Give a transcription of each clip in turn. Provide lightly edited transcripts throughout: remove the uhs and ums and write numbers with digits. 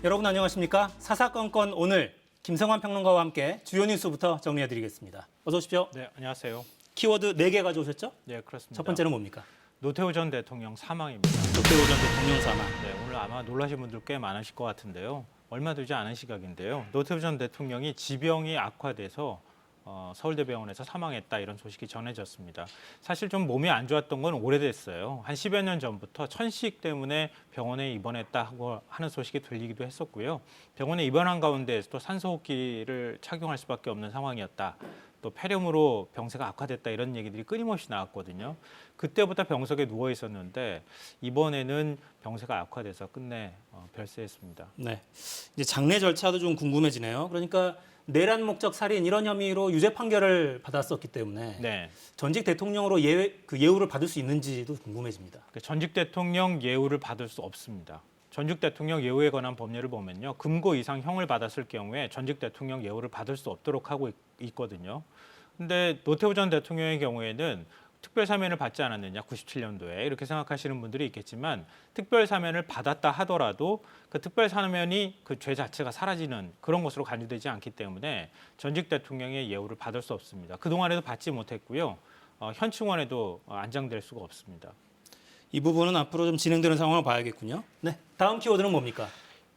여러분 안녕하십니까? 사사건건 오늘 김성환 평론가와 함께 주요 뉴스부터 정리해드리겠습니다. 어서 오십시오. 네, 안녕하세요. 키워드 4개 가져오셨죠? 네, 그렇습니다. 첫 번째는 뭡니까? 노태우 전 대통령 사망입니다. 노태우 전 대통령 사망. 네, 오늘 아마 놀라신 분들 꽤 많으실 것 같은데요. 얼마 되지 않은 시각인데요. 노태우 전 대통령이 지병이 악화돼서 서울대병원에서 사망했다 이런 소식이 전해졌습니다. 사실 좀 몸이 안 좋았던 건 오래됐어요. 한 10여 년 전부터 천식 때문에 병원에 입원했다고 하는 소식이 들리기도 했었고요. 병원에 입원한 가운데 또 산소호흡기를 착용할 수밖에 없는 상황이었다. 또 폐렴으로 병세가 악화됐다 이런 얘기들이 끊임없이 나왔거든요. 그때부터 병석에 누워 있었는데 이번에는 병세가 악화돼서 끝내 별세했습니다. 네, 이제 장례 절차도 좀 궁금해지네요. 그러니까 내란 목적 살인 이런 혐의로 유죄 판결을 받았었기 때문에 네. 전직 대통령으로 예우를 받을 수 있는지도 궁금해집니다. 전직 대통령 예우를 받을 수 없습니다. 전직 대통령 예우에 관한 법률을 보면요. 금고 이상 형을 받았을 경우에 전직 대통령 예우를 받을 수 없도록 하고 있거든요. 근데 노태우 전 대통령의 경우에는 특별사면을 받지 않았느냐, 97년도에 이렇게 생각하시는 분들이 있겠지만 특별사면을 받았다 하더라도 그 특별사면이 그 죄 자체가 사라지는 그런 것으로 간주되지 않기 때문에 전직 대통령의 예우를 받을 수 없습니다. 그동안에도 받지 못했고요. 현충원에도 안장될 수가 없습니다. 이 부분은 앞으로 좀 진행되는 상황을 봐야겠군요. 네, 다음 키워드는 뭡니까?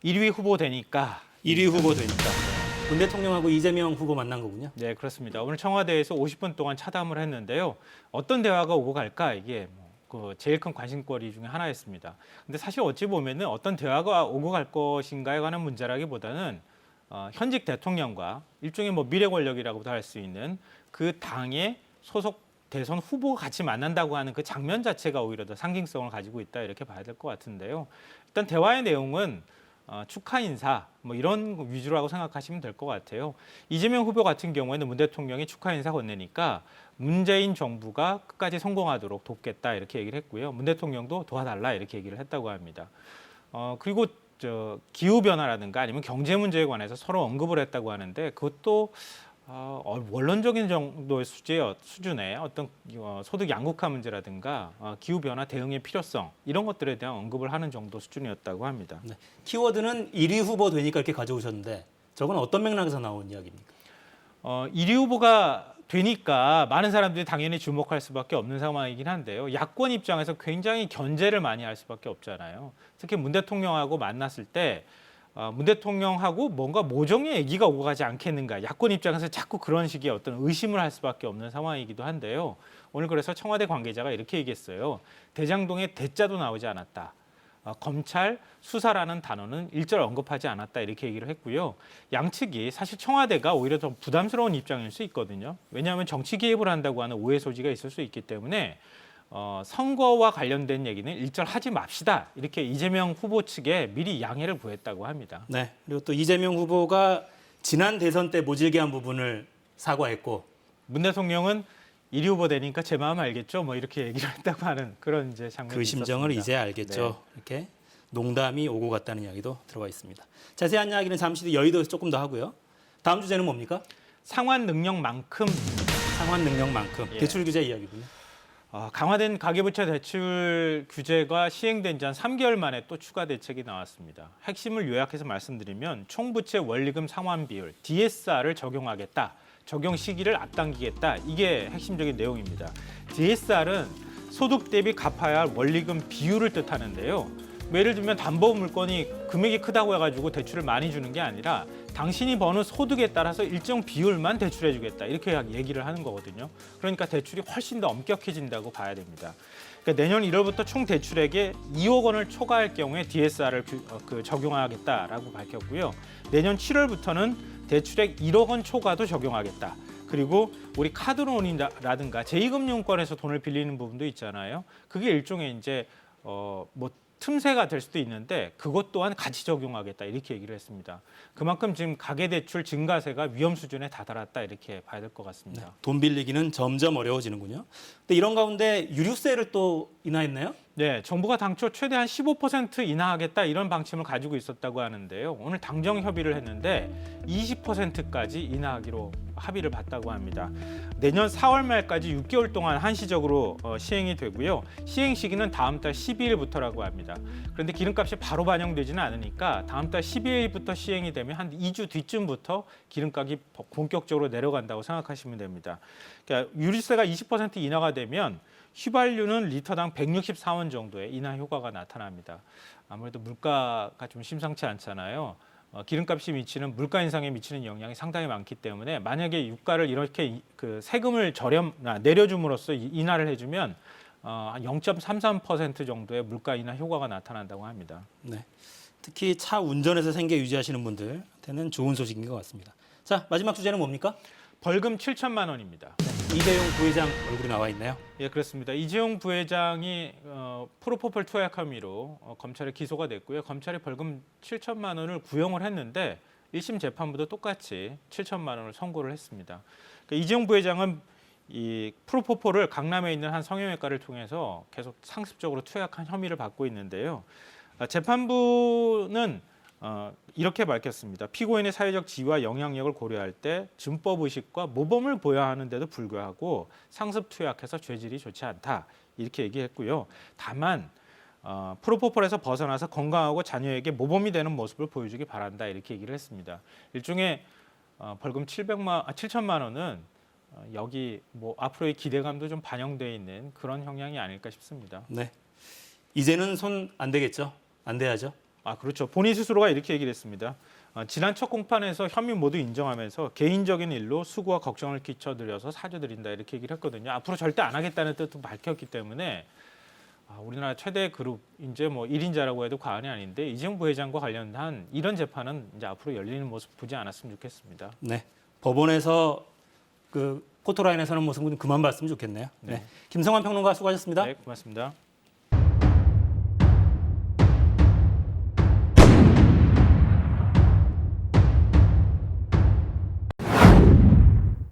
1위 후보 되니까 1위 후보 되니까. 문 대통령하고 이재명 후보 만난 거군요. 네, 그렇습니다. 오늘 청와대에서 50분 동안 차담을 했는데요. 어떤 대화가 오고 갈까 이게 제일 큰 관심거리 중에 하나였습니다. 근데 사실 어찌 보면은 어떤 대화가 오고 갈 것인가에 관한 문제라기보다는 현직 대통령과 일종의 미래 권력이라고도 할 수 있는 그 당의 소속 대선 후보가 같이 만난다고 하는 그 장면 자체가 오히려 더 상징성을 가지고 있다 이렇게 봐야 될 것 같은데요. 일단 대화의 내용은 축하 인사 이런 위주라고 생각하시면 될 것 같아요. 이재명 후보 같은 경우에는 문 대통령이 축하 인사 건네니까 문재인 정부가 끝까지 성공하도록 돕겠다 이렇게 얘기를 했고요. 문 대통령도 도와달라 이렇게 얘기를 했다고 합니다. 그리고 기후 변화라든가 아니면 경제 문제에 관해서 서로 언급을 했다고 하는데 그것도 원론적인 정도의 수준의 어떤 소득 양극화 문제라든가 기후 변화 대응의 필요성 이런 것들에 대한 언급을 하는 정도 수준이었다고 합니다. 네. 키워드는 1위 후보 되니까 이렇게 가져오셨는데 저건 어떤 맥락에서 나온 이야기입니까? 1위 후보가 되니까 많은 사람들이 당연히 주목할 수밖에 없는 상황이긴 한데요. 야권 입장에서 굉장히 견제를 많이 할 수밖에 없잖아요. 특히 문 대통령하고 만났을 때 문 대통령하고 뭔가 모종의 얘기가 오고 가지 않겠는가. 야권 입장에서 자꾸 그런 식의 어떤 의심을 할 수밖에 없는 상황이기도 한데요. 오늘 그래서 청와대 관계자가 이렇게 얘기했어요. 대장동에 대자도 나오지 않았다. 검찰 수사라는 단어는 일절 언급하지 않았다 이렇게 얘기를 했고요. 양측이 사실 청와대가 오히려 더 부담스러운 입장일 수 있거든요. 왜냐하면 정치 개입을 한다고 하는 오해 소지가 있을 수 있기 때문에 선거와 관련된 얘기는 일절 하지 맙시다. 이렇게 이재명 후보 측에 미리 양해를 구했다고 합니다. 네. 그리고 또 이재명 후보가 지난 대선 때 모질게 한 부분을 사과했고 문 대통령은 1위 후보 되니까 제 마음 알겠죠? 이렇게 얘기를 했다고 하는 그런 이제 장면이 그 심정을 있었습니다. 이제 알겠죠. 네. 이렇게 농담이 오고 갔다는 이야기도 들어가 있습니다. 자세한 이야기는 잠시 뒤 여의도에서 조금 더 하고요. 다음 주제는 뭡니까? 상환 능력만큼 상환 능력만큼 예. 대출 규제 이야기군요. 강화된 가계부채 대출 규제가 시행된 지 한 3개월 만에 또 추가 대책이 나왔습니다. 핵심을 요약해서 말씀드리면 총부채 원리금 상환 비율 DSR을 적용하겠다. 적용 시기를 앞당기겠다. 이게 핵심적인 내용입니다. DSR은 소득 대비 갚아야 할 원리금 비율을 뜻하는데요. 예를 들면 담보물건이 금액이 크다고 해가지고 대출을 많이 주는 게 아니라 당신이 버는 소득에 따라서 일정 비율만 대출해주겠다 이렇게 얘기를 하는 거거든요. 그러니까 대출이 훨씬 더 엄격해진다고 봐야 됩니다. 그러니까 내년 1월부터 총 대출액에 2억 원을 초과할 경우에 DSR을 적용하겠다라고 밝혔고요. 내년 7월부터는 대출액 1억 원 초과도 적용하겠다. 그리고 우리 카드론이라든가 제2금융권에서 돈을 빌리는 부분도 있잖아요. 그게 일종의 이제 틈새가 될 수도 있는데 그것 또한 같이 적용하겠다 이렇게 얘기를 했습니다. 그만큼 지금 가계대출 증가세가 위험 수준에 다다랐다 이렇게 봐야 될 것 같습니다. 돈 빌리기는 점점 어려워지는군요. 근데 이런 가운데 유류세를 또 인하했나요? 네, 정부가 당초 최대한 15% 인하하겠다 이런 방침을 가지고 있었다고 하는데요. 오늘 당정 협의를 했는데 20%까지 인하하기로 합의를 봤다고 합니다. 내년 4월 말까지 6개월 동안 한시적으로 시행이 되고요. 시행 시기는 다음 달 12일부터라고 합니다. 그런데 기름값이 바로 반영되지는 않으니까 다음 달 12일부터 시행이 되면 한 2주 뒤쯤부터 기름값이 본격적으로 내려간다고 생각하시면 됩니다. 그러니까 유류세가 20% 인하가 되면 휘발유는 리터당 164원 정도의 인하 효과가 나타납니다. 아무래도 물가가 좀 심상치 않잖아요. 기름값이 미치는 물가 인상에 미치는 영향이 상당히 많기 때문에 만약에 유가를 이렇게 그 세금을 내려줌으로써 인하를 해주면 0.33% 정도의 물가 인하 효과가 나타난다고 합니다. 네. 특히 차 운전에서 생계 유지하시는 분들한테는 좋은 소식인 것 같습니다. 자, 마지막 주제는 뭡니까? 벌금 7천만 원입니다. 이재용 부회장 얼굴이 나와 있네요. 예, 그렇습니다. 이재용 부회장이 프로포폴 투약 혐의로 검찰에 기소가 됐고요. 검찰이 벌금 7천만 원을 구형을 했는데 1심 재판부도 똑같이 7천만 원을 선고를 했습니다. 그러니까 이재용 부회장은 이 프로포폴을 강남에 있는 한 성형외과를 통해서 계속 상습적으로 투약한 혐의를 받고 있는데요. 재판부는 이렇게 밝혔습니다. 피고인의 사회적 지위와 영향력을 고려할 때 준법 의식과 모범을 보여야 하는데도 불구하고 상습 투약해서 죄질이 좋지 않다 이렇게 얘기했고요. 다만 프로포폴에서 벗어나서 건강하고 자녀에게 모범이 되는 모습을 보여주기 바란다 이렇게 얘기를 했습니다. 일종의 벌금 7천만 원은 여기 뭐 앞으로의 기대감도 좀 반영돼 있는 그런 형량이 아닐까 싶습니다. 네. 이제는 손 안 대겠죠? 안 대야죠? 그렇죠. 본인 스스로가 이렇게 얘기를 했습니다. 지난 첫 공판에서 혐의 모두 인정하면서 개인적인 일로 수고와 걱정을 끼쳐드려서 사죄드린다 이렇게 얘기를 했거든요. 앞으로 절대 안 하겠다는 뜻도 밝혔기 때문에 우리나라 최대 그룹 이제 뭐 1인자라고 해도 과언이 아닌데 이재용 부회장과 관련한 이런 재판은 이제 앞으로 열리는 모습 보지 않았으면 좋겠습니다. 네. 법원에서 그 포토라인에 서는 모습은 그만 봤으면 좋겠네요. 네. 김성환 평론가 수고하셨습니다. 네, 고맙습니다.